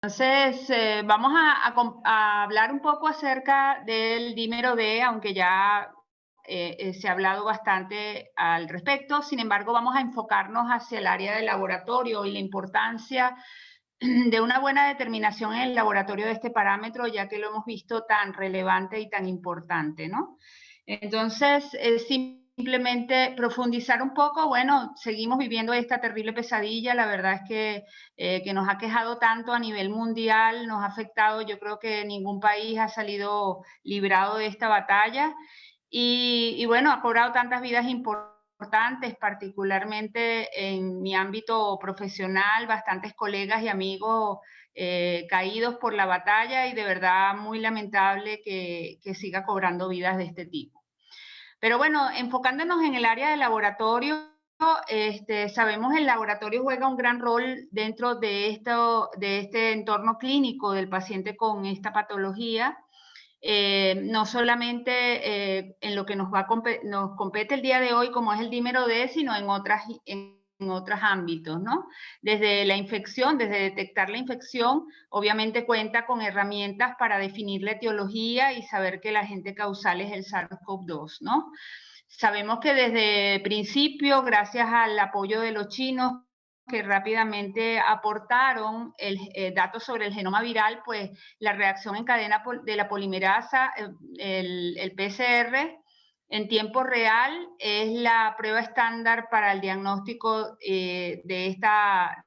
Entonces, vamos a hablar un poco acerca del dímero D, aunque ya se ha hablado bastante al respecto. Sin embargo, vamos a enfocarnos hacia el área del laboratorio y la importancia de una buena determinación en el laboratorio de este parámetro, ya que lo hemos visto tan relevante y tan importante, ¿no? Entonces, simplemente profundizar un poco. Bueno, seguimos viviendo esta terrible pesadilla. La verdad es que nos ha quejado tanto a nivel mundial, nos ha afectado. Yo creo que ningún país ha salido librado de esta batalla. Y bueno, ha cobrado tantas vidas importantes, particularmente en mi ámbito profesional, bastantes colegas y amigos caídos por la batalla, y de verdad muy lamentable que siga cobrando vidas de este tipo. Pero bueno, enfocándonos en el área de laboratorio, sabemos que el laboratorio juega un gran rol dentro de este entorno clínico del paciente con esta patología. No solamente en lo que nos compete el día de hoy, como es el dímero D, sino en otros ámbitos, ¿no? Desde la infección, desde detectar la infección, obviamente cuenta con herramientas para definir la etiología y saber que el agente causal es el SARS-CoV-2, ¿no? Sabemos que desde principio, gracias al apoyo de los chinos, que rápidamente aportaron datos sobre el genoma viral, pues la reacción en cadena de la polimerasa, el PCR, en tiempo real es la prueba estándar para el diagnóstico de esta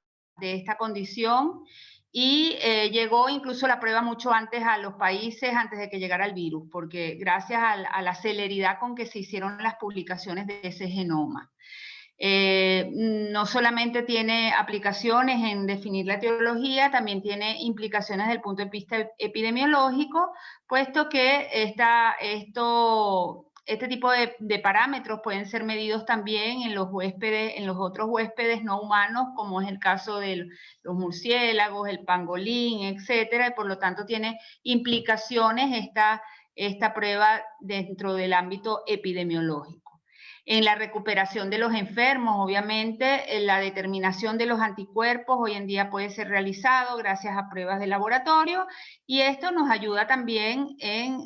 condición, y llegó incluso la prueba mucho antes a los países, antes de que llegara el virus, porque gracias a la celeridad con que se hicieron las publicaciones de ese genoma. No solamente tiene aplicaciones en definir la etiología, también tiene implicaciones desde el punto de vista epidemiológico, puesto que este tipo de parámetros pueden ser medidos también en los huéspedes, en los otros huéspedes no humanos, como es el caso de los murciélagos, el pangolín, etcétera, y por lo tanto tiene implicaciones esta prueba dentro del ámbito epidemiológico. En la recuperación de los enfermos, obviamente, en la determinación de los anticuerpos hoy en día puede ser realizado gracias a pruebas de laboratorio, y esto nos ayuda también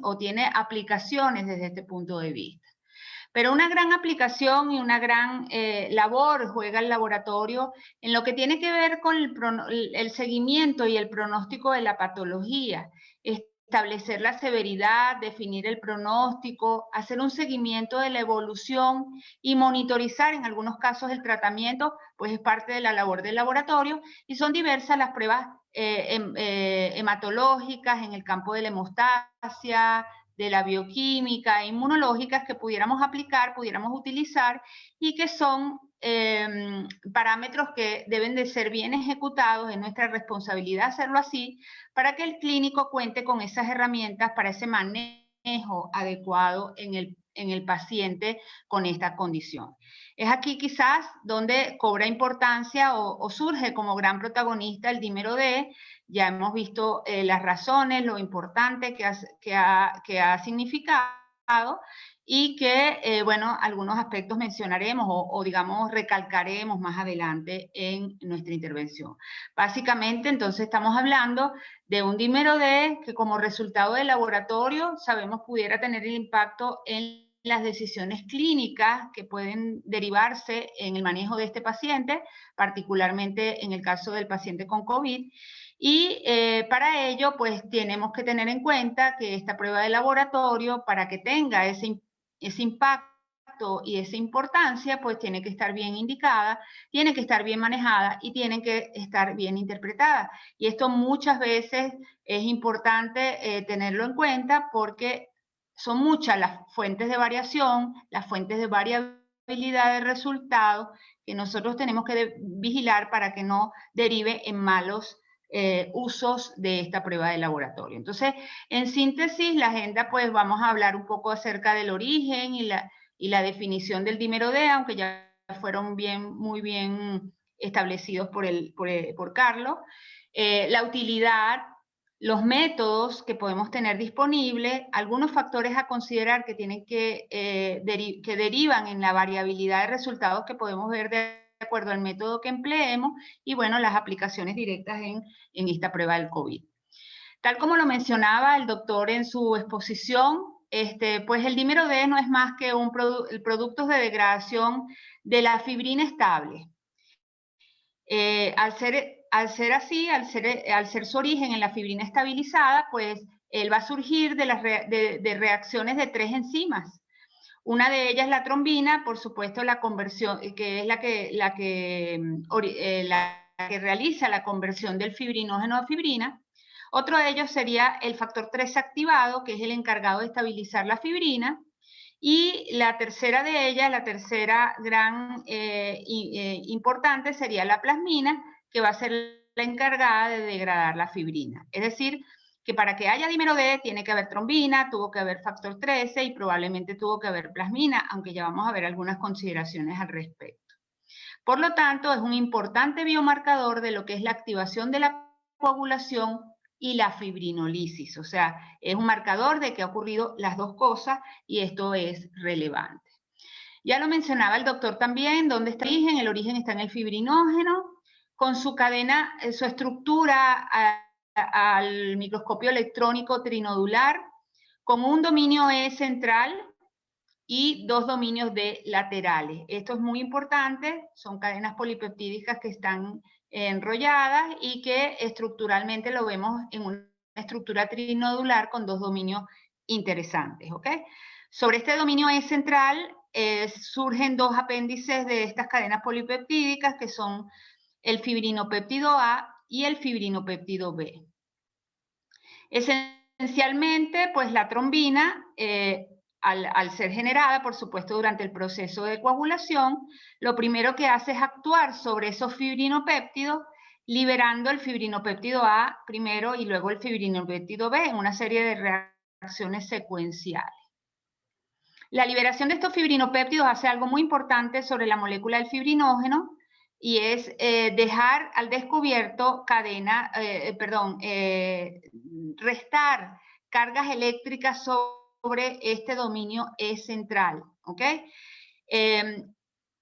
o tiene aplicaciones desde este punto de vista. Pero una gran aplicación y una gran labor juega el laboratorio en lo que tiene que ver con el seguimiento y el pronóstico de la patología. Establecer la severidad, definir el pronóstico, hacer un seguimiento de la evolución y monitorizar en algunos casos el tratamiento, pues es parte de la labor del laboratorio, y son diversas las pruebas hematológicas en el campo de la hemostasia, de la bioquímica, inmunológicas que pudiéramos aplicar, pudiéramos utilizar, y que son parámetros que deben de ser bien ejecutados. Es nuestra responsabilidad hacerlo así, para que el clínico cuente con esas herramientas para ese manejo adecuado en el paciente con esta condición. Es aquí quizás donde cobra importancia o surge como gran protagonista el dímero D. Ya hemos visto las razones, lo importante que ha significado, y que, bueno, algunos aspectos mencionaremos o digamos recalcaremos más adelante en nuestra intervención. Básicamente, entonces, estamos hablando de un dímero D que, como resultado del laboratorio, sabemos pudiera tener el impacto en las decisiones clínicas que pueden derivarse en el manejo de este paciente, particularmente en el caso del paciente con COVID. Y para ello, pues tenemos que tener en cuenta que esta prueba de laboratorio, para que tenga ese impacto y esa importancia, pues tiene que estar bien indicada, tiene que estar bien manejada y tiene que estar bien interpretada. Y esto muchas veces es importante tenerlo en cuenta, porque son muchas las fuentes de variación, las fuentes de variabilidad de resultados que nosotros tenemos que vigilar para que no derive en malos usos de esta prueba de laboratorio. Entonces, en síntesis, la agenda, pues vamos a hablar un poco acerca del origen y la definición del dímero D, aunque ya fueron muy bien establecidos por Carlos. La utilidad, los métodos que podemos tener disponibles, algunos factores a considerar que derivan en la variabilidad de resultados que podemos ver de acuerdo al método que empleemos y, bueno, las aplicaciones directas en esta prueba del COVID. Tal como lo mencionaba el doctor en su exposición, pues el dímero D no es más que productos de degradación de la fibrina estable. Al ser su origen en la fibrina estabilizada, pues él va a surgir de reacciones de 3 enzimas. Una de ellas, la trombina, por supuesto, la conversión, que es la que realiza la conversión del fibrinógeno a fibrina. Otro de ellos sería el factor 3 activado, que es el encargado de estabilizar la fibrina. Y la tercera de ellas, la tercera gran importante, sería la plasmina, que va a ser la encargada de degradar la fibrina. Es decir, que para que haya dímero D tiene que haber trombina, tuvo que haber factor 13 y probablemente tuvo que haber plasmina, aunque ya vamos a ver algunas consideraciones al respecto. Por lo tanto, es un importante biomarcador de lo que es la activación de la coagulación y la fibrinolisis, o sea, es un marcador de que ha ocurrido las dos cosas y esto es relevante. Ya lo mencionaba el doctor también, ¿dónde está el origen? El origen está en el fibrinógeno, con su cadena, su estructura al microscopio electrónico trinodular, con un dominio E central y 2 dominios D laterales. Esto es muy importante, son cadenas polipeptídicas que están enrolladas y que estructuralmente lo vemos en una estructura trinodular con 2 dominios interesantes, ¿ok? Sobre este dominio E central surgen 2 apéndices de estas cadenas polipeptídicas que son el fibrinopéptido A y el fibrinopéptido B. Esencialmente, pues la trombina, al ser generada, por supuesto, durante el proceso de coagulación, lo primero que hace es actuar sobre esos fibrinopéptidos, liberando el fibrinopéptido A primero y luego el fibrinopéptido B en una serie de reacciones secuenciales. La liberación de estos fibrinopéptidos hace algo muy importante sobre la molécula del fibrinógeno y es dejar al descubierto restar cargas eléctricas sobre este dominio E central, ¿ok?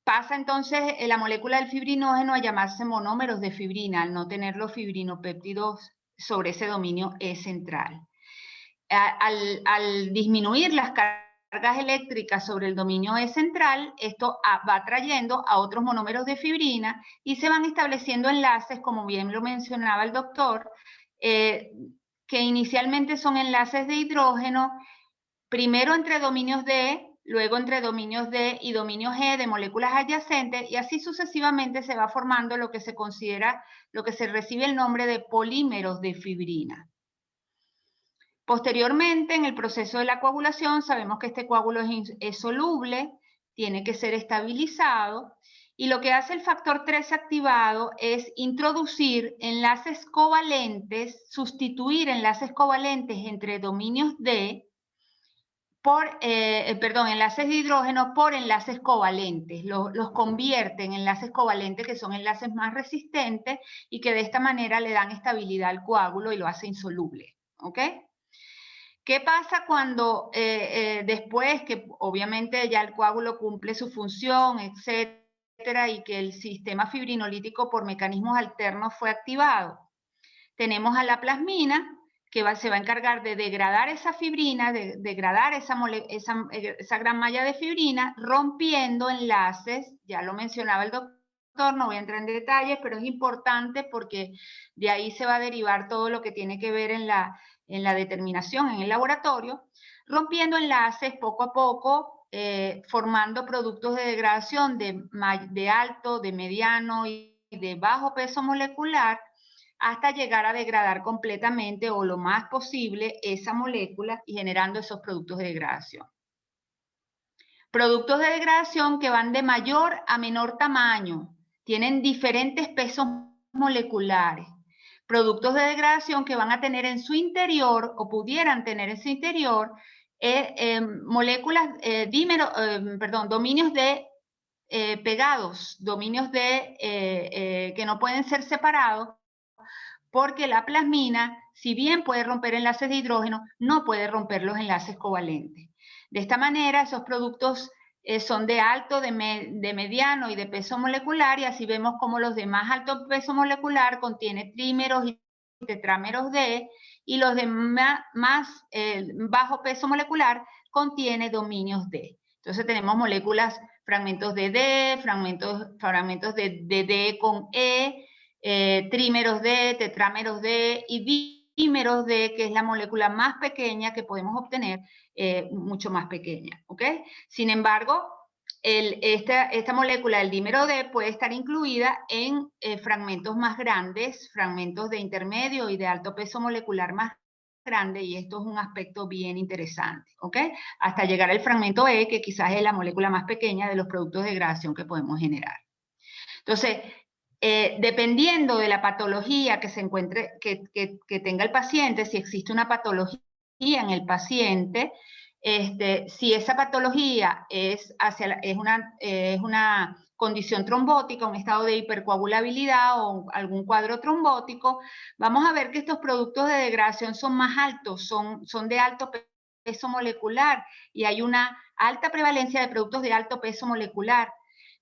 Pasa entonces la molécula del fibrinógeno a llamarse monómeros de fibrina, al no tener los fibrinopéptidos sobre ese dominio E central. Al disminuir las cargas eléctricas sobre el dominio E central, esto va atrayendo a otros monómeros de fibrina y se van estableciendo enlaces, como bien lo mencionaba el doctor, que inicialmente son enlaces de hidrógeno, primero entre dominios D, luego entre dominios D y dominios E de moléculas adyacentes, y así sucesivamente se va formando lo que se considera, lo que se recibe el nombre de polímeros de fibrina. Posteriormente, en el proceso de la coagulación, sabemos que este coágulo es soluble, tiene que ser estabilizado, y lo que hace el factor 3 activado es introducir enlaces covalentes, sustituir enlaces covalentes entre dominios D, enlaces de hidrógeno por enlaces covalentes, los convierte en enlaces covalentes que son enlaces más resistentes y que de esta manera le dan estabilidad al coágulo y lo hace insoluble, ¿ok? ¿Qué pasa cuando después que obviamente ya el coágulo cumple su función, etcétera, y que el sistema fibrinolítico por mecanismos alternos fue activado? Tenemos a la plasmina, que se va a encargar de degradar esa fibrina, de degradar esa gran malla de fibrina, rompiendo enlaces, ya lo mencionaba el doctor, no voy a entrar en detalles, pero es importante porque de ahí se va a derivar todo lo que tiene que ver en la determinación en el laboratorio, rompiendo enlaces poco a poco, formando productos de degradación de alto, de mediano y de bajo peso molecular, hasta llegar a degradar completamente o lo más posible esa molécula y generando esos productos de degradación. Productos de degradación que van de mayor a menor tamaño, tienen diferentes pesos moleculares. Productos de degradación que van a tener en su interior o pudieran tener en su interior moléculas, dominios de pegados, dominios de que no pueden ser separados, porque la plasmina, si bien puede romper enlaces de hidrógeno, no puede romper los enlaces covalentes. De esta manera, esos productos son de alto, de mediano y de peso molecular, y así vemos como los de más alto peso molecular contiene trímeros y tetrámeros D, y los de más bajo peso molecular contiene dominios D. Entonces tenemos moléculas, fragmentos de D, fragmentos de D con E, trímeros D, tetrámeros D y dímeros D, que es la molécula más pequeña que podemos obtener, mucho más pequeña, ¿ok? Sin embargo, esta molécula del dímero D puede estar incluida en fragmentos más grandes, fragmentos de intermedio y de alto peso molecular más grande, y esto es un aspecto bien interesante, ¿ok? Hasta llegar al fragmento E, que quizás es la molécula más pequeña de los productos de degradación que podemos generar. Entonces, dependiendo de la patología que se encuentre, que tenga el paciente, si existe una patología en el paciente, si esa patología es una condición trombótica, un estado de hipercoagulabilidad o algún cuadro trombótico, vamos a ver que estos productos de degradación son más altos, son de alto peso molecular, y hay una alta prevalencia de productos de alto peso molecular.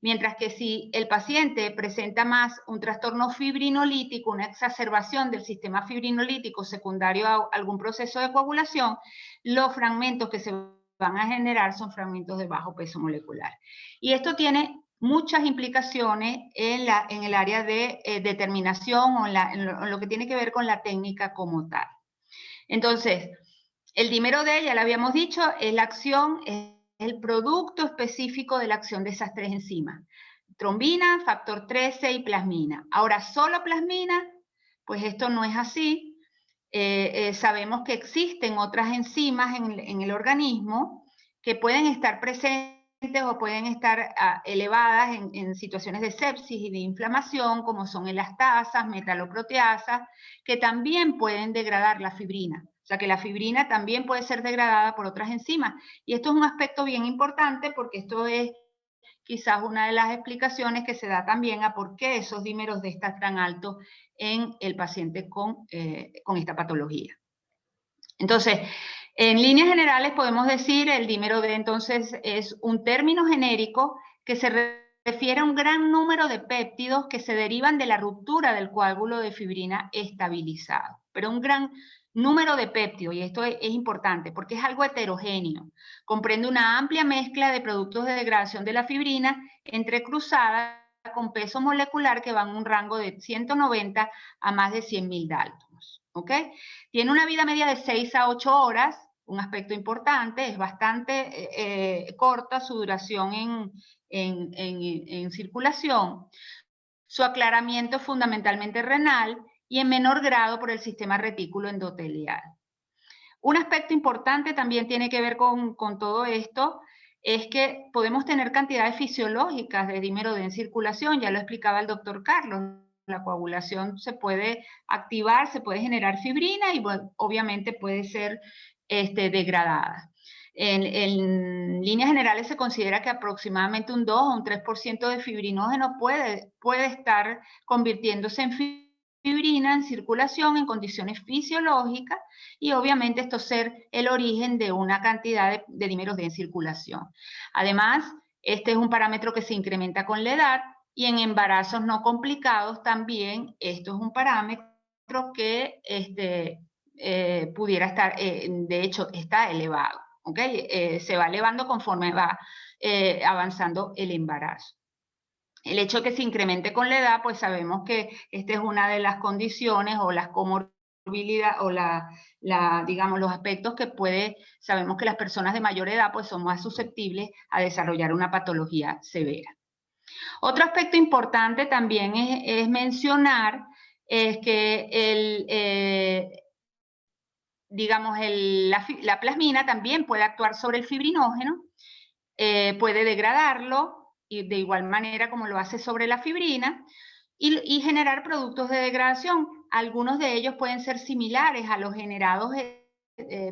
Mientras que si el paciente presenta más un trastorno fibrinolítico, una exacerbación del sistema fibrinolítico secundario a algún proceso de coagulación, los fragmentos que se van a generar son fragmentos de bajo peso molecular. Y esto tiene muchas implicaciones en el área de determinación o en lo que tiene que ver con la técnica como tal. Entonces, el dímero D, ya lo habíamos dicho, es la acción, es el producto específico de la acción de esas tres enzimas: trombina, factor 13 y plasmina. Ahora, ¿solo plasmina? Pues esto no es así. Sabemos que existen otras enzimas en el organismo que pueden estar presentes o pueden estar elevadas en situaciones de sepsis y de inflamación, como son elastasas, metaloproteasas, que también pueden degradar la fibrina. O sea que la fibrina también puede ser degradada por otras enzimas. Y esto es un aspecto bien importante, porque esto es quizás una de las explicaciones que se da también a por qué esos dímeros D están tan altos en el paciente con esta patología. Entonces, en líneas generales podemos decir el dímero D entonces es un término genérico que se refiere a un gran número de péptidos que se derivan de la ruptura del coágulo de fibrina estabilizado. Pero un gran número de péptidos, y esto es importante porque es algo heterogéneo. Comprende una amplia mezcla de productos de degradación de la fibrina entrecruzada con peso molecular que van en un rango de 190 a más de 100.000 Daltons. ¿Ok? Tiene una vida media de 6 a 8 horas, un aspecto importante, es bastante corta su duración en circulación. Su aclaramiento es fundamentalmente renal y en menor grado por el sistema retículo endotelial. Un aspecto importante también tiene que ver con todo esto, es que podemos tener cantidades fisiológicas de dímero D en circulación, ya lo explicaba el doctor Carlos. La coagulación se puede activar, se puede generar fibrina y bueno, obviamente puede ser degradada. En líneas generales se considera que aproximadamente un 2 o un 3% de fibrinógeno puede estar convirtiéndose en fibrina en circulación en condiciones fisiológicas, y obviamente esto ser el origen de una cantidad de dímeros D en circulación. Además, este es un parámetro que se incrementa con la edad, y en embarazos no complicados también esto es un parámetro que pudiera estar, de hecho está elevado, ¿ok? Se va elevando conforme va avanzando el embarazo. El hecho de que se incremente con la edad, pues sabemos que esta es una de las condiciones o las comorbilidades o digamos, los aspectos que sabemos que las personas de mayor edad pues son más susceptibles a desarrollar una patología severa. Otro aspecto importante también es mencionar es que digamos, la plasmina también puede actuar sobre el fibrinógeno, puede degradarlo, y de igual manera como lo hace sobre la fibrina, y generar productos de degradación. Algunos de ellos pueden ser similares a los generados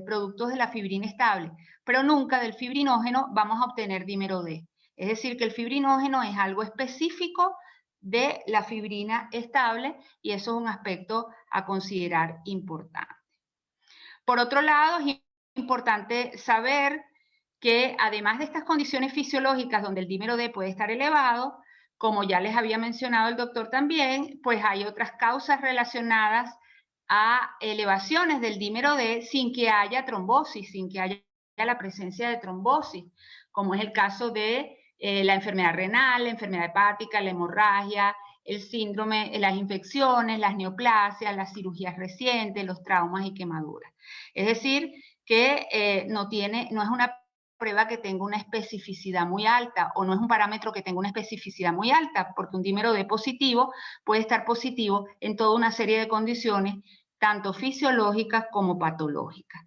productos de la fibrina estable, pero nunca del fibrinógeno vamos a obtener dímero D. Es decir, que el fibrinógeno es algo específico de la fibrina estable, y eso es un aspecto a considerar importante. Por otro lado, es importante saber que además de estas condiciones fisiológicas donde el dímero D puede estar elevado, como ya les había mencionado el doctor también, pues hay otras causas relacionadas a elevaciones del dímero D sin que haya trombosis, sin que haya la presencia de trombosis, como es el caso de la enfermedad renal, la enfermedad hepática, la hemorragia, el síndrome, las infecciones, las neoplasias, las cirugías recientes, los traumas y quemaduras. Es decir, que no es una prueba que tenga una especificidad muy alta o no es un parámetro que tenga una especificidad muy alta, porque un dímero D positivo puede estar positivo en toda una serie de condiciones, tanto fisiológicas como patológicas.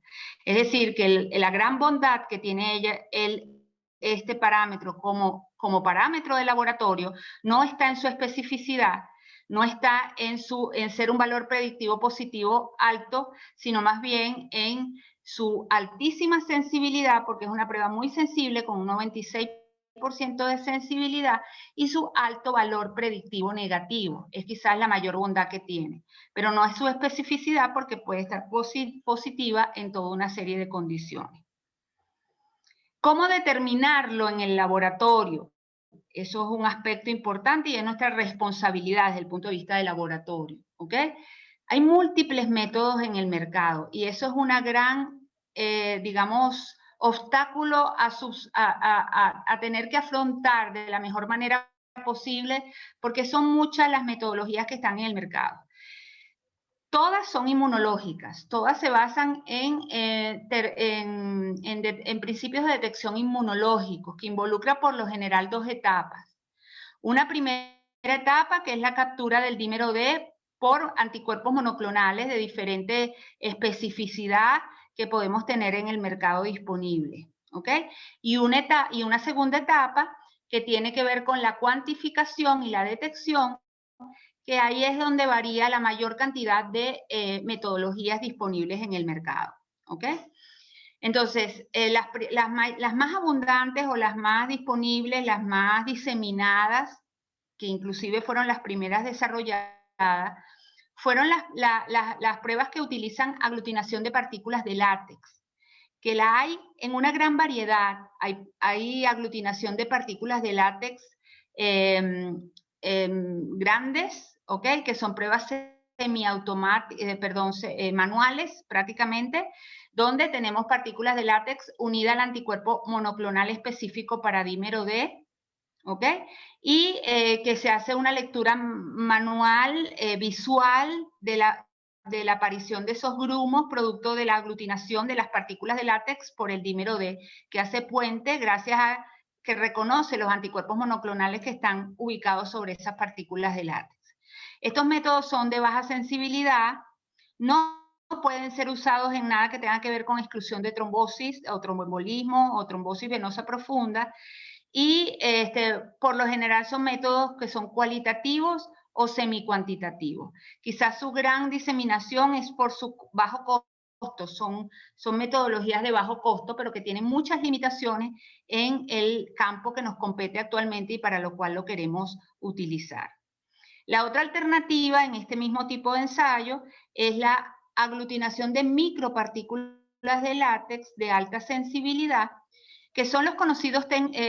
Es decir, que la gran bondad que tiene este parámetro como parámetro de laboratorio no está en su especificidad, no está en ser un valor predictivo positivo alto, sino más bien en su altísima sensibilidad, porque es una prueba muy sensible con un 96% de sensibilidad, y su alto valor predictivo negativo. Es quizás la mayor bondad que tiene, pero no es su especificidad porque puede estar positiva en toda una serie de condiciones. ¿Cómo determinarlo en el laboratorio? Eso es un aspecto importante y es nuestra responsabilidad desde el punto de vista del laboratorio, ¿ok? Hay múltiples métodos en el mercado y eso es una gran, digamos, obstáculo a tener que afrontar de la mejor manera posible porque son muchas las metodologías que están en el mercado. Todas son inmunológicas, todas se basan en principios de detección inmunológicos que involucra por lo general dos etapas. Una primera etapa que es la captura del dímero D por anticuerpos monoclonales de diferente especificidad que podemos tener en el mercado disponible, ¿ok? Y una segunda etapa que tiene que ver con la cuantificación y la detección, que ahí es donde varía la mayor cantidad de metodologías disponibles en el mercado, ¿ok? Entonces, las más abundantes o las más disponibles, las más diseminadas, que inclusive fueron las primeras desarrolladas, fueron las pruebas que utilizan aglutinación de partículas de látex, que la hay en una gran variedad. Hay aglutinación de partículas de látex grandes, ¿ok? Que son pruebas manuales prácticamente, donde tenemos partículas de látex unidas al anticuerpo monoclonal específico para dímero D, ¿ok? Y que se hace una lectura manual, visual, de la aparición de esos grumos producto de la aglutinación de las partículas de látex por el dímero D, que hace puente gracias a que reconoce los anticuerpos monoclonales que están ubicados sobre esas partículas de látex. Estos métodos son de baja sensibilidad, no pueden ser usados en nada que tenga que ver con exclusión de trombosis o tromboembolismo o trombosis venosa profunda, y por lo general son métodos que son cualitativos o semicuantitativos. Quizás su gran diseminación es por su bajo costo, son metodologías de bajo costo, pero que tienen muchas limitaciones en el campo que nos compete actualmente y para lo cual lo queremos utilizar. La otra alternativa en este mismo tipo de ensayo es la aglutinación de micropartículas de látex de alta sensibilidad, que son los conocidos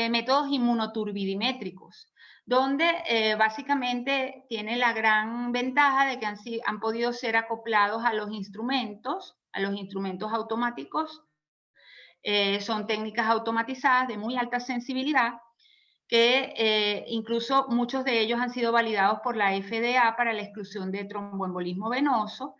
métodos inmunoturbidimétricos, donde básicamente tiene la gran ventaja de que han podido ser acoplados a los instrumentos automáticos. Son técnicas automatizadas de muy alta sensibilidad, que incluso muchos de ellos han sido validados por la FDA para la exclusión de tromboembolismo venoso.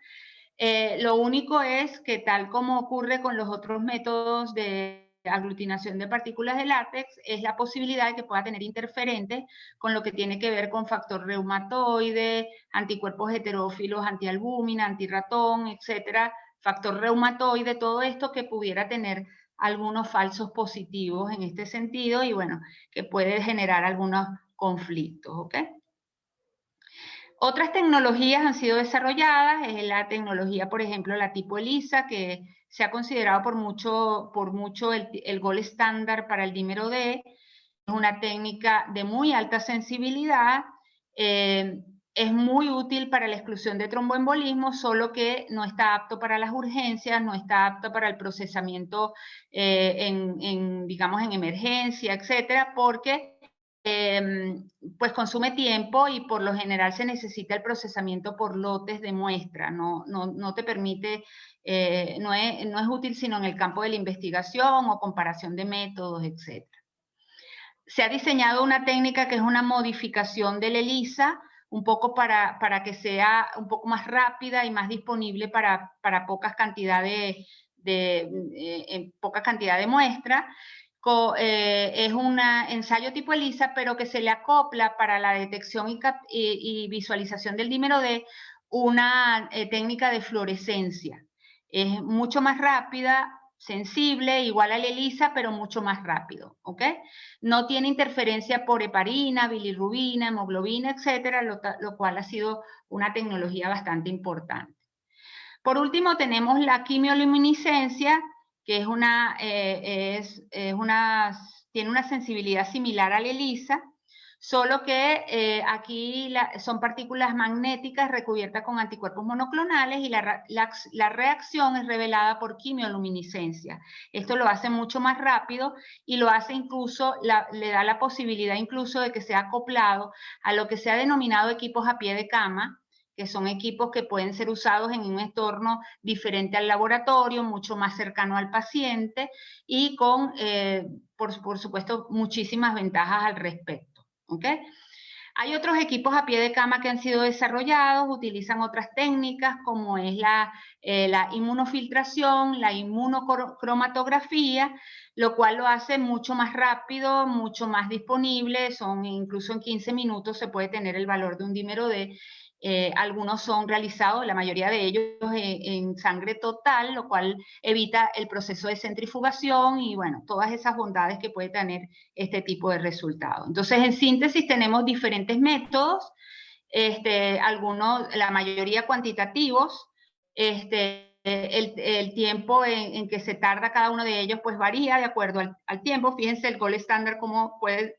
Lo único es que, tal como ocurre con los otros métodos de aglutinación de partículas de látex, es la posibilidad de que pueda tener interferentes con lo que tiene que ver con factor reumatoide, anticuerpos heterófilos, antialbúmina, antirratón, etcétera, factor reumatoide, todo esto que pudiera tener algunos falsos positivos en este sentido y bueno, que puede generar algunos conflictos, ¿ok? Otras tecnologías han sido desarrolladas, es la tecnología, por ejemplo, la tipo ELISA, que se ha considerado por mucho el gold estándar para el dímero D. Es una técnica de muy alta sensibilidad, es muy útil para la exclusión de tromboembolismo, solo que no está apto para las urgencias, no está apto para el procesamiento digamos, en emergencia, etcétera, porque pues consume tiempo y por lo general se necesita el procesamiento por lotes de muestra, no te permite, no es útil sino en el campo de la investigación o comparación de métodos, etcétera. Se ha diseñado una técnica que es una modificación del ELISA, un poco para que sea un poco más rápida y más disponible para pocas cantidades poca cantidad de muestra. Es un ensayo tipo ELISA, pero que se le acopla para la detección y visualización del dímero D una técnica de fluorescencia. Es mucho más rápida, sensible, igual al ELISA, pero mucho más rápido, ¿ok? No tiene interferencia por heparina, bilirrubina, hemoglobina, etcétera, lo cual ha sido una tecnología bastante importante. Por último, tenemos la quimioluminiscencia, que tiene una sensibilidad similar al ELISA, solo que aquí son partículas magnéticas recubiertas con anticuerpos monoclonales y la reacción es revelada por quimioluminiscencia. Esto lo hace mucho más rápido y lo hace incluso, le da la posibilidad incluso de que sea acoplado a lo que se ha denominado equipos a pie de cama, que son equipos que pueden ser usados en un entorno diferente al laboratorio, mucho más cercano al paciente y con, por supuesto, muchísimas ventajas al respecto. ¿Okay? Hay otros equipos a pie de cama que han sido desarrollados, utilizan otras técnicas como es la inmunofiltración, la inmunocromatografía, lo cual lo hace mucho más rápido, mucho más disponible, incluso en 15 minutos se puede tener el valor de un dímero D. Algunos son realizados, la mayoría de ellos en sangre total, lo cual evita el proceso de centrifugación y bueno, todas esas bondades que puede tener este tipo de resultado. Entonces, en síntesis tenemos diferentes métodos, algunos, la mayoría cuantitativos, el tiempo en que se tarda cada uno de ellos pues varía de acuerdo al tiempo. Fíjense el gold estándar como puede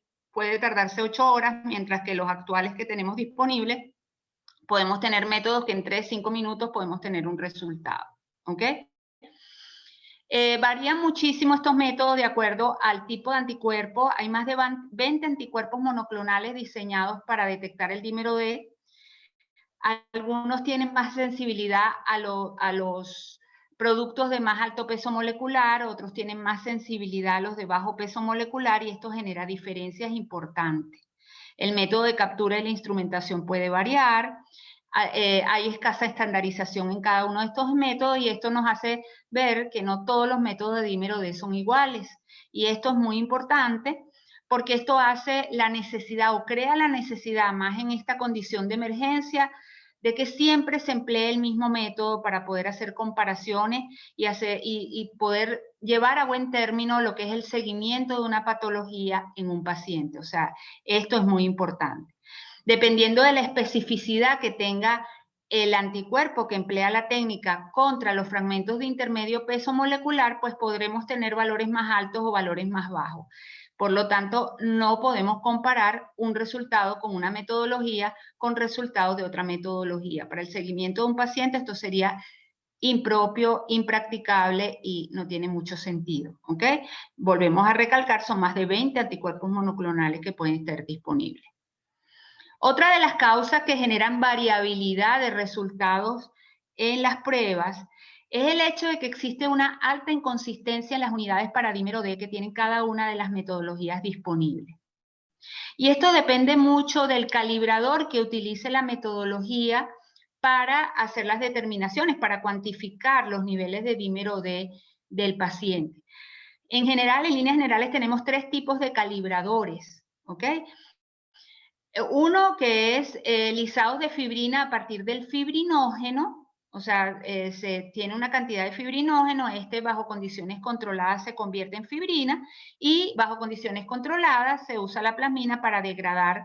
tardarse 8 horas, mientras que los actuales que tenemos disponibles podemos tener métodos que en 3-5 minutos podemos tener un resultado. ¿Ok? Varían muchísimo estos métodos de acuerdo al tipo de anticuerpo. Hay más de 20 anticuerpos monoclonales diseñados para detectar el dímero D. Algunos tienen más sensibilidad a los productos de más alto peso molecular, otros tienen más sensibilidad a los de bajo peso molecular y esto genera diferencias importantes. El método de captura y la instrumentación puede variar. Hay escasa estandarización en cada uno de estos métodos y esto nos hace ver que no todos los métodos de dímero D son iguales. Y esto es muy importante porque esto hace la necesidad o crea la necesidad más en esta condición de emergencia de que siempre se emplee el mismo método para poder hacer comparaciones y poder llevar a buen término lo que es el seguimiento de una patología en un paciente. O sea, esto es muy importante. Dependiendo de la especificidad que tenga el anticuerpo que emplea la técnica contra los fragmentos de intermedio peso molecular, pues podremos tener valores más altos o valores más bajos. Por lo tanto, no podemos comparar un resultado con una metodología con resultados de otra metodología. Para el seguimiento de un paciente esto sería impropio, impracticable y no tiene mucho sentido. ¿Ok? Volvemos a recalcar, son más de 20 anticuerpos monoclonales que pueden estar disponibles. Otra de las causas que generan variabilidad de resultados en las pruebas es el hecho de que existe una alta inconsistencia en las unidades para dímero D que tienen cada una de las metodologías disponibles. Y esto depende mucho del calibrador que utilice la metodología para hacer las determinaciones, para cuantificar los niveles de dímero D del paciente. En general, en líneas generales, tenemos 3 tipos de calibradores, ¿ok? Uno que es lisados de fibrina a partir del fibrinógeno, o sea, se tiene una cantidad de fibrinógeno, bajo condiciones controladas se convierte en fibrina y bajo condiciones controladas se usa la plasmina para degradar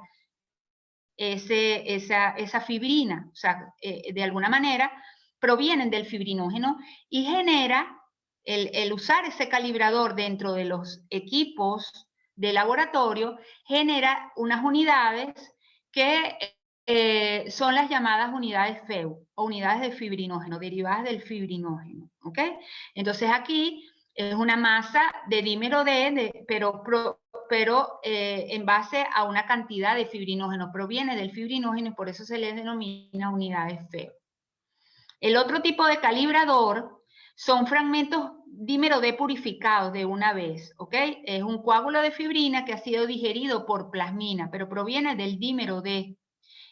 esa fibrina, o sea, de alguna manera provienen del fibrinógeno y genera el usar ese calibrador dentro de los equipos de laboratorio genera unas unidades que son las llamadas unidades FEU o unidades de fibrinógeno, derivadas del fibrinógeno, ¿ok? Entonces aquí es una masa de dímero D, pero en base a una cantidad de fibrinógeno, proviene del fibrinógeno y por eso se les denomina unidades FEU. El otro tipo de calibrador son fragmentos dímero D purificados de una vez, ¿ok? Es un coágulo de fibrina que ha sido digerido por plasmina, pero proviene del dímero D.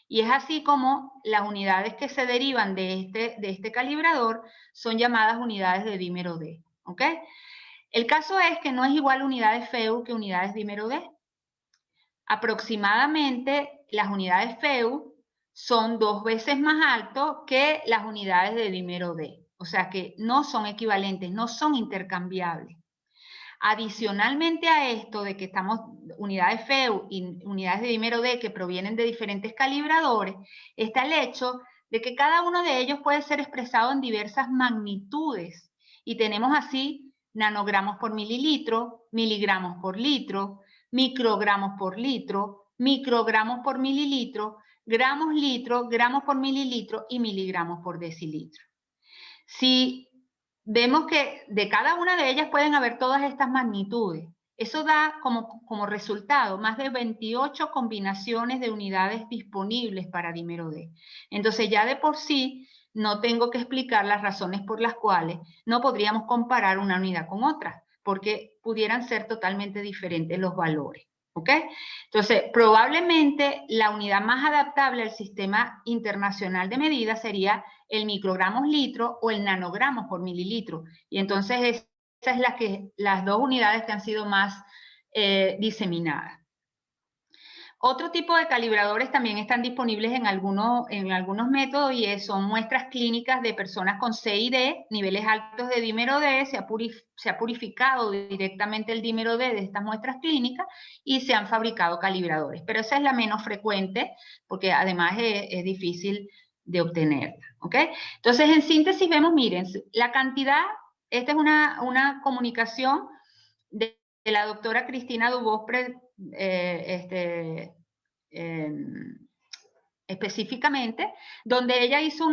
Y es así como las unidades que se derivan de este calibrador son llamadas unidades de dímero D, ¿ok? El caso es que no es igual unidades FEU que unidades dímero D. Aproximadamente las unidades FEU son 2 veces más altos que las unidades de dímero D. O sea que no son equivalentes, no son intercambiables. Adicionalmente a esto de que estamos unidades FEU y unidades de dímero D que provienen de diferentes calibradores, está el hecho de que cada uno de ellos puede ser expresado en diversas magnitudes y tenemos así nanogramos por mililitro, miligramos por litro, microgramos por litro, microgramos por mililitro, gramos litro, gramos por mililitro y miligramos por decilitro. Si vemos que de cada una de ellas pueden haber todas estas magnitudes, eso da como resultado más de 28 combinaciones de unidades disponibles para dímero D. Entonces ya de por sí no tengo que explicar las razones por las cuales no podríamos comparar una unidad con otra, porque pudieran ser totalmente diferentes los valores. ¿Ok? Entonces, probablemente la unidad más adaptable al sistema internacional de medidas sería el microgramos litro o el nanogramos por mililitro. Y entonces esa es las dos unidades que han sido más diseminadas. Otro tipo de calibradores también están disponibles en algunos métodos y son muestras clínicas de personas con C y D, niveles altos de dímero D, se ha purificado directamente el dímero D de estas muestras clínicas y se han fabricado calibradores. Pero esa es la menos frecuente porque además es difícil de obtenerla, ¿ok? Entonces, en síntesis vemos, miren, la cantidad, esta es una comunicación de la doctora Cristina Dubos específicamente, donde ella hizo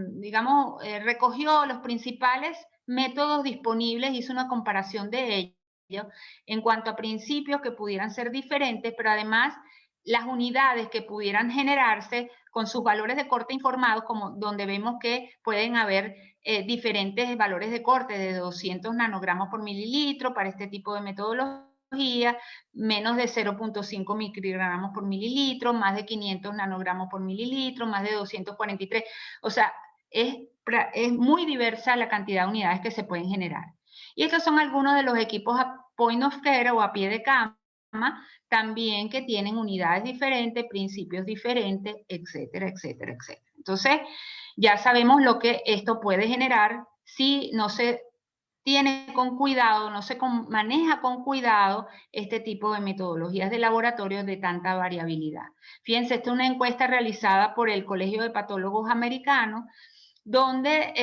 digamos, recogió los principales métodos disponibles, hizo una comparación de ellos en cuanto a principios que pudieran ser diferentes, pero además las unidades que pudieran generarse con sus valores de corte informados, como donde vemos que pueden haber diferentes valores de corte de 200 nanogramos por mililitro para este tipo de metodología, menos de 0.5 microgramos por mililitro, más de 500 nanogramos por mililitro, más de 243. O sea, es muy diversa la cantidad de unidades que se pueden generar. Y estos son algunos de los equipos a point of care o a pie de cama, también que tienen unidades diferentes, principios diferentes, etcétera, etcétera, etcétera. Entonces, ya sabemos lo que esto puede generar si no se tiene con cuidado, no se maneja con cuidado este tipo de metodologías de laboratorio de tanta variabilidad. Fíjense, esta es una encuesta realizada por el Colegio de Patólogos Americanos, donde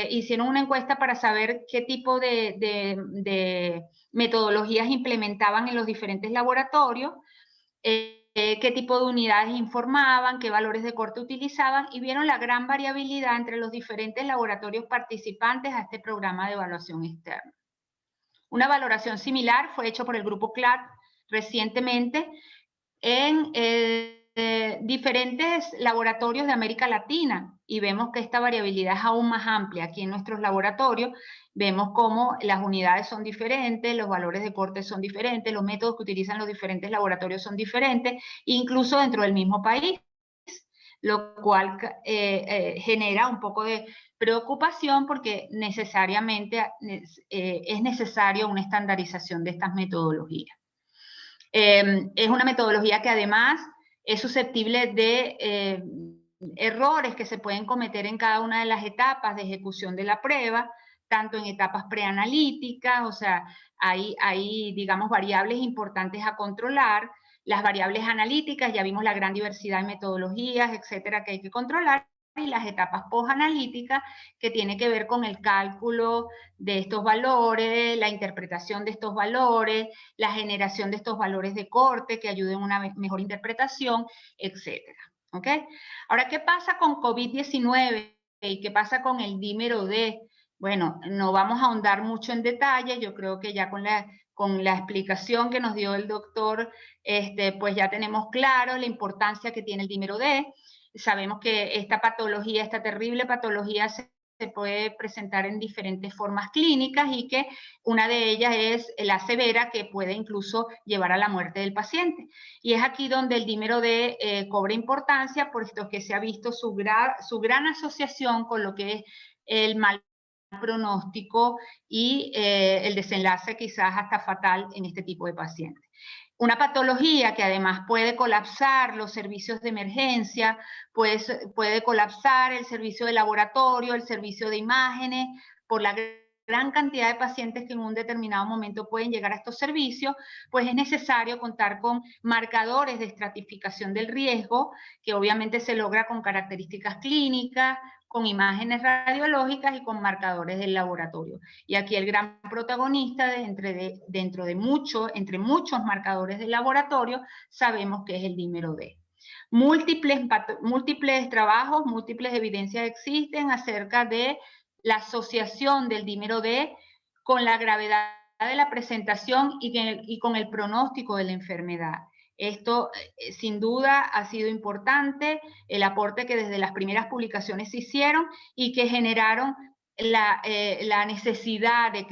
hicieron una encuesta para saber qué tipo de metodologías implementaban en los diferentes laboratorios, qué tipo de unidades informaban, qué valores de corte utilizaban, y vieron la gran variabilidad entre los diferentes laboratorios participantes a este programa de evaluación externa. Una valoración similar fue hecha por el grupo Clark recientemente en diferentes laboratorios de América Latina, y vemos que esta variabilidad es aún más amplia. Aquí en nuestros laboratorios vemos cómo las unidades son diferentes, los valores de corte son diferentes, los métodos que utilizan los diferentes laboratorios son diferentes, incluso dentro del mismo país, lo cual genera un poco de preocupación porque necesariamente es necesaria una estandarización de estas metodologías. Es una metodología que además es susceptible de errores que se pueden cometer en cada una de las etapas de ejecución de la prueba, tanto en etapas preanalíticas, o sea, hay, digamos, variables importantes a controlar. Las variables analíticas, ya vimos la gran diversidad de metodologías, etcétera, que hay que controlar. y las etapas postanalíticas, que tiene que ver con el cálculo de estos valores, la interpretación de estos valores, la generación de estos valores de corte que ayuden a una mejor interpretación, etcétera. ¿Ok? Ahora, ¿qué pasa con COVID-19 y qué pasa con el dímero D? Bueno, no vamos a ahondar mucho en detalle, yo creo que ya con la explicación que nos dio el doctor, pues ya tenemos claro la importancia que tiene el dímero D. Sabemos que esta patología, esta terrible patología se puede presentar en diferentes formas clínicas y que una de ellas es la severa, que puede incluso llevar a la muerte del paciente. Y es aquí donde el dímero D cobra importancia, puesto que se ha visto su gran asociación con lo que es el mal pronóstico y el desenlace quizás hasta fatal en este tipo de pacientes. Una patología que además puede colapsar los servicios de emergencia, pues puede colapsar el servicio de laboratorio, el servicio de imágenes, por la gran cantidad de pacientes que en un determinado momento pueden llegar a estos servicios, pues es necesario contar con marcadores de estratificación del riesgo, que obviamente se logra con características clínicas, con imágenes radiológicas y con marcadores del laboratorio. Y aquí el gran protagonista entre muchos marcadores del laboratorio, sabemos que es el dímero D. Múltiples trabajos, múltiples evidencias existen acerca de la asociación del dímero D con la gravedad de la presentación y con el pronóstico de la enfermedad. Esto sin duda ha sido importante, el aporte que desde las primeras publicaciones se hicieron y que generaron la necesidad de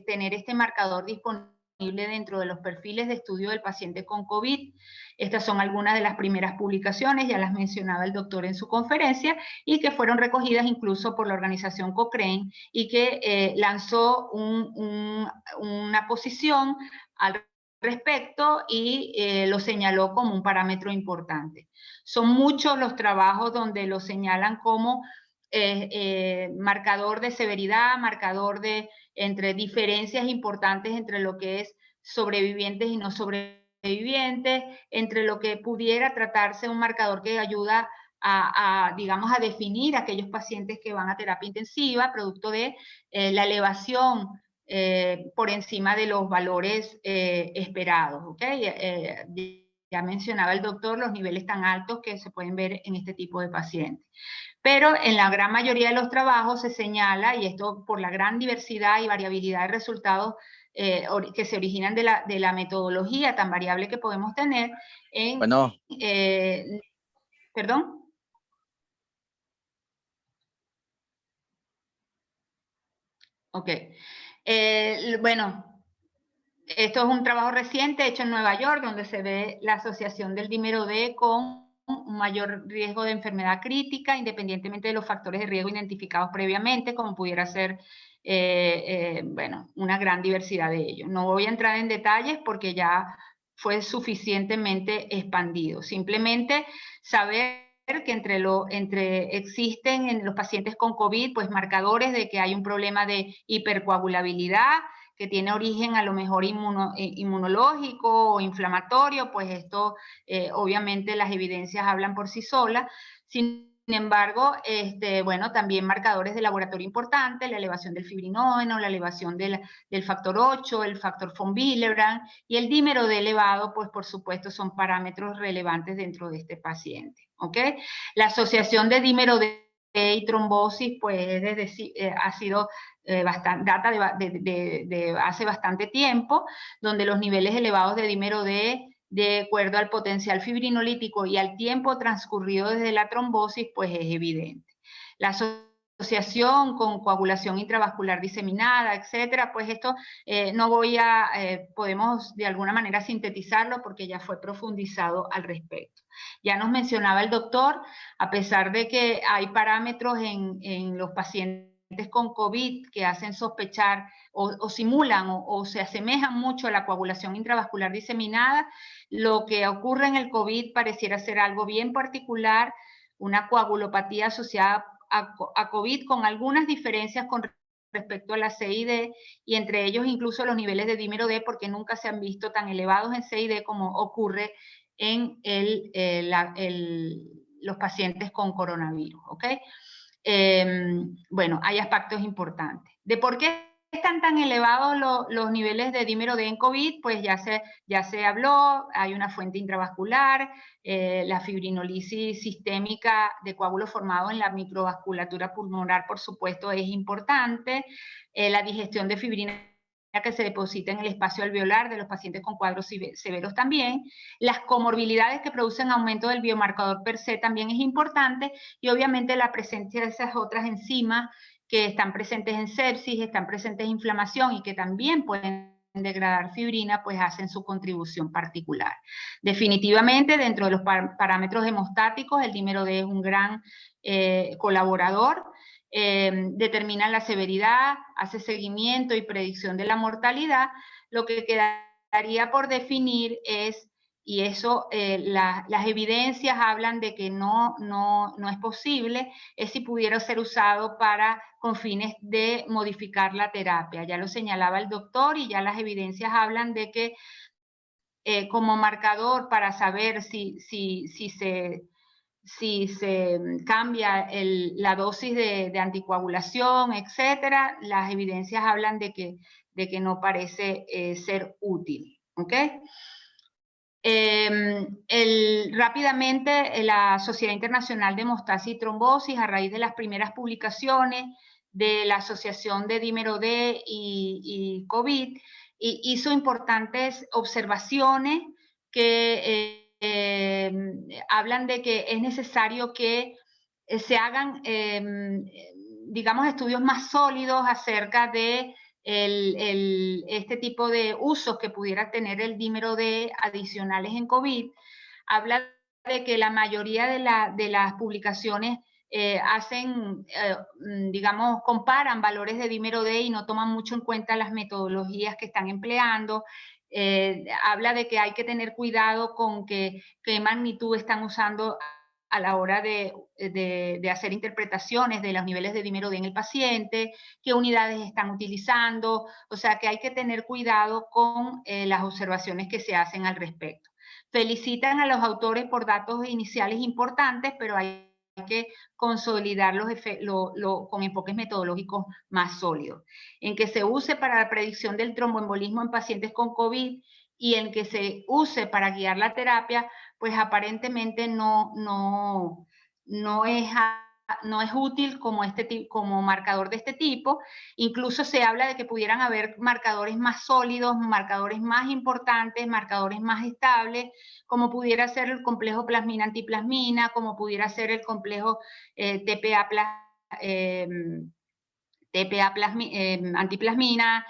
tener este marcador disponible dentro de los perfiles de estudio del paciente con COVID. Estas son algunas de las primeras publicaciones, ya las mencionaba el doctor en su conferencia, y que fueron recogidas incluso por la organización Cochrane y que lanzó una posición al respecto y lo señaló como un parámetro importante. Son muchos los trabajos donde lo señalan como marcador de severidad, marcador de entre diferencias importantes entre lo que es sobrevivientes y no sobrevivientes, entre lo que pudiera tratarse un marcador que ayuda digamos, a definir a aquellos pacientes que van a terapia intensiva, producto de la elevación por encima de los valores esperados, ¿ok? Ya mencionaba el doctor los niveles tan altos que se pueden ver en este tipo de pacientes. Pero en la gran mayoría de los trabajos se señala, y esto por la gran diversidad y variabilidad de resultados que se originan de la metodología tan variable que podemos tener en... Bueno. ¿Perdón? Ok. Bueno, esto es un trabajo reciente hecho en Nueva York, donde se ve la asociación del dímero D con un mayor riesgo de enfermedad crítica, independientemente de los factores de riesgo identificados previamente, como pudiera ser, bueno, una gran diversidad de ellos. No voy a entrar en detalles porque ya fue suficientemente expandido. Simplemente saber que existen en los pacientes con COVID, pues marcadores de que hay un problema de hipercoagulabilidad, que tiene origen a lo mejor inmunológico o inflamatorio, pues esto obviamente las evidencias hablan por sí solas. Sin embargo, bueno, también marcadores de laboratorio importantes, la elevación del fibrinógeno, la elevación del factor 8, el factor von Willebrand y el dímero D elevado, pues por supuesto son parámetros relevantes dentro de este paciente, ¿ok? La asociación de dímero D y trombosis, pues ha sido data de hace bastante tiempo, donde los niveles elevados de dímero D, de acuerdo al potencial fibrinolítico y al tiempo transcurrido desde la trombosis, pues es evidente. La asociación con coagulación intravascular diseminada, etcétera, pues esto no podemos de alguna manera sintetizarlo porque ya fue profundizado al respecto. Ya nos mencionaba el doctor, a pesar de que hay parámetros en los pacientes con COVID que hacen sospechar o simulan o se asemejan mucho a la coagulación intravascular diseminada, lo que ocurre en el COVID pareciera ser algo bien particular, una coagulopatía asociada a COVID con algunas diferencias con respecto a la CID y entre ellos incluso los niveles de dímero D, porque nunca se han visto tan elevados en CID como ocurre en los pacientes con coronavirus, ¿ok? Bueno, hay aspectos importantes. ¿De por qué están tan elevados los niveles de dímero D en COVID? Pues ya se habló, hay una fuente intravascular, la fibrinolisis sistémica de coágulos formados en la microvasculatura pulmonar, por supuesto, es importante, la digestión de fibrina que se deposita en el espacio alveolar de los pacientes con cuadros severos también, las comorbilidades que producen aumento del biomarcador per se también es importante, y obviamente la presencia de esas otras enzimas que están presentes en sepsis, están presentes en inflamación y que también pueden degradar fibrina, pues hacen su contribución particular. Definitivamente, dentro de los parámetros hemostáticos, el dímero D es un gran colaborador. Determina la severidad, hace seguimiento y predicción de la mortalidad. Lo que quedaría por definir es, y eso las evidencias hablan de que no es posible, es si pudiera ser usado con fines de modificar la terapia. Ya lo señalaba el doctor y ya las evidencias hablan de que como marcador para saber si se cambia la dosis de anticoagulación, etcétera, las evidencias hablan de que no parece ser útil, ¿ok? Rápidamente, la Sociedad Internacional de Hemostasis y Trombosis, a raíz de las primeras publicaciones de la Asociación de Dímero D y COVID, hizo importantes observaciones que hablan de que es necesario que se hagan, digamos, estudios más sólidos acerca de este tipo de usos que pudiera tener el dímero D adicionales en COVID. Habla de que la mayoría de las publicaciones digamos, comparan valores de dímero D y no toman mucho en cuenta las metodologías que están empleando. Habla de que hay que tener cuidado con qué magnitud están usando a la hora de hacer interpretaciones de los niveles de dímero D en el paciente, qué unidades están utilizando, o sea que hay que tener cuidado con las observaciones que se hacen al respecto. Felicitan a los autores por datos iniciales importantes, pero hay que consolidarlos con enfoques metodológicos más sólidos. En que se use para la predicción del tromboembolismo en pacientes con COVID y en que se use para guiar la terapia, pues aparentemente no es útil como marcador de este tipo. Incluso se habla de que pudieran haber marcadores más sólidos, marcadores más importantes, marcadores más estables, como pudiera ser el complejo plasmina-antiplasmina, como pudiera ser el complejo TPA-antiplasmina,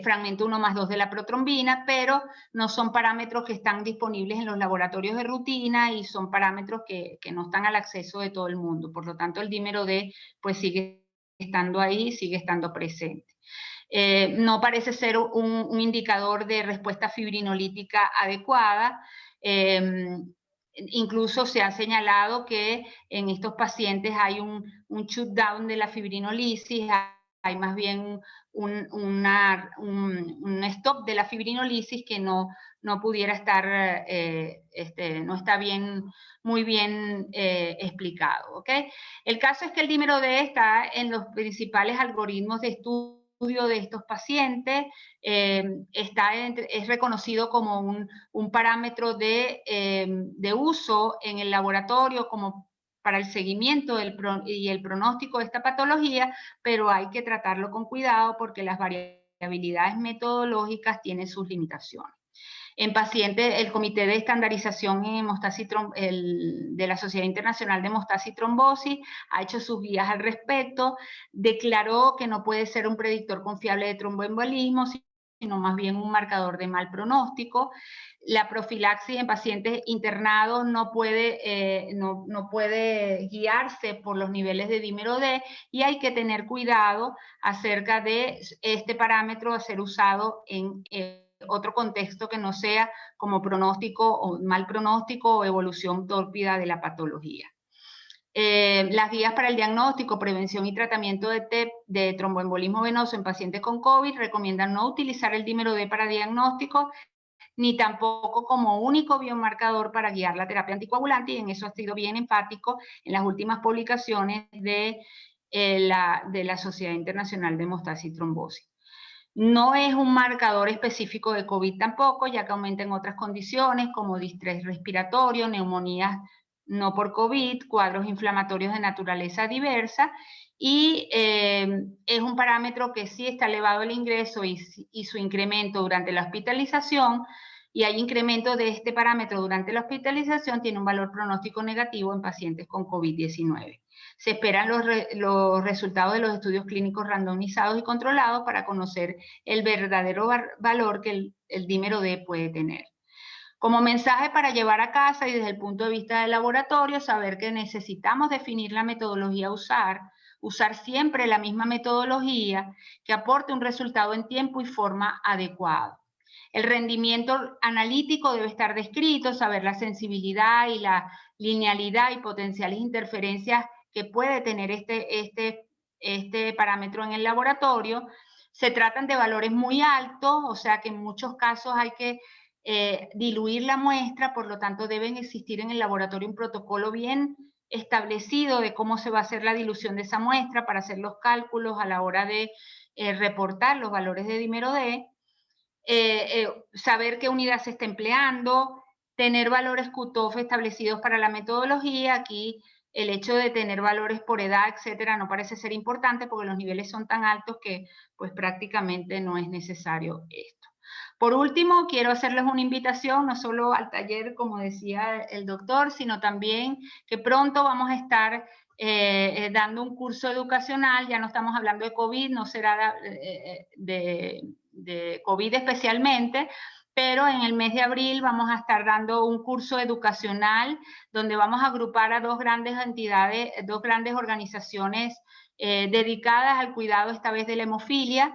fragmento 1+2 de la protrombina, pero no son parámetros que están disponibles en los laboratorios de rutina y son parámetros que no están al acceso de todo el mundo. Por lo tanto, el dímero D pues sigue estando ahí, sigue estando presente. No parece ser un indicador de respuesta fibrinolítica adecuada. Incluso se ha señalado que en estos pacientes hay un shutdown de la fibrinolisis, hay más bien un stop de la fibrinolisis que no pudiera estar, no está muy bien explicado, ¿ok? El caso es que el dímero D está en los principales algoritmos de estudio de estos pacientes, es reconocido como un parámetro de uso en el laboratorio como para el seguimiento y el pronóstico de esta patología, pero hay que tratarlo con cuidado porque las variabilidades metodológicas tienen sus limitaciones. En pacientes, el Comité de Estandarización en Hemostasis de la Sociedad Internacional de Hemostasis y Trombosis ha hecho sus guías al respecto, declaró que no puede ser un predictor confiable de tromboembolismo, sino más bien un marcador de mal pronóstico. La profilaxis en pacientes internados no puede guiarse por los niveles de dímero D y hay que tener cuidado acerca de este parámetro a ser usado en otro contexto que no sea como pronóstico o mal pronóstico o evolución tórpida de la patología. Las guías para el diagnóstico, prevención y tratamiento de tromboembolismo venoso en pacientes con COVID recomiendan no utilizar el dímero D para diagnóstico ni tampoco como único biomarcador para guiar la terapia anticoagulante, y en eso ha sido bien enfático en las últimas publicaciones de la Sociedad Internacional de Hemostasis y Trombosis. No es un marcador específico de COVID tampoco, ya que aumenta en otras condiciones como distrés respiratorio, neumonías no por COVID, cuadros inflamatorios de naturaleza diversa, y es un parámetro que sí está elevado el ingreso y su incremento durante la hospitalización, y hay incremento de este parámetro durante la hospitalización, tiene un valor pronóstico negativo en pacientes con COVID-19. Se esperan los resultados de los estudios clínicos randomizados y controlados para conocer el verdadero valor que el dímero D puede tener. Como mensaje para llevar a casa y desde el punto de vista del laboratorio, saber que necesitamos definir la metodología a usar siempre la misma metodología que aporte un resultado en tiempo y forma adecuado. El rendimiento analítico debe estar descrito, saber la sensibilidad y la linealidad y potenciales interferencias que puede tener este parámetro en el laboratorio. Se tratan de valores muy altos, o sea que en muchos casos hay que diluir la muestra, por lo tanto deben existir en el laboratorio un protocolo bien establecido de cómo se va a hacer la dilución de esa muestra para hacer los cálculos a la hora de reportar los valores de dímero D. Saber qué unidad se está empleando, tener valores cutoff establecidos para la metodología. Aquí el hecho de tener valores por edad, etcétera, no parece ser importante porque los niveles son tan altos que pues prácticamente no es necesario esto. Por último, quiero hacerles una invitación, no solo al taller, como decía el doctor, sino también que pronto vamos a estar dando un curso educacional. Ya no estamos hablando de COVID, no será de COVID especialmente, pero en el mes de abril vamos a estar dando un curso educacional donde vamos a agrupar a dos grandes entidades, dos grandes organizaciones dedicadas al cuidado esta vez de la hemofilia.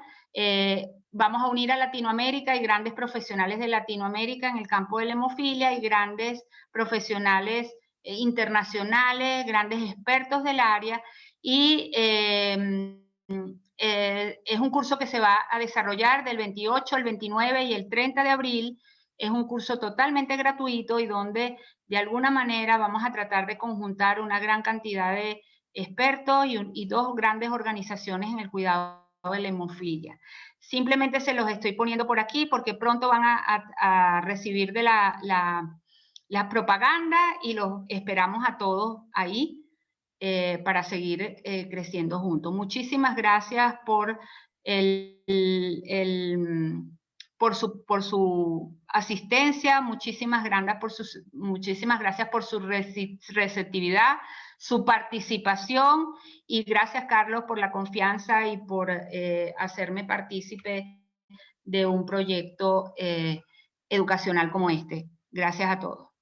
Vamos a unir a Latinoamérica y grandes profesionales de Latinoamérica en el campo de la hemofilia y grandes profesionales internacionales, grandes expertos del área, y es un curso que se va a desarrollar del 28 al 29 y el 30 de abril. Es un curso totalmente gratuito y donde de alguna manera vamos a tratar de conjuntar una gran cantidad de expertos y dos grandes organizaciones en el cuidado de la hemofilia. Simplemente se los estoy poniendo por aquí porque pronto van a recibir de la propaganda y los esperamos a todos ahí para seguir creciendo juntos. Muchísimas gracias por por su asistencia, muchísimas gracias por su receptividad, su participación, y gracias, Carlos, por la confianza y por hacerme partícipe de un proyecto educacional como este. Gracias a todos.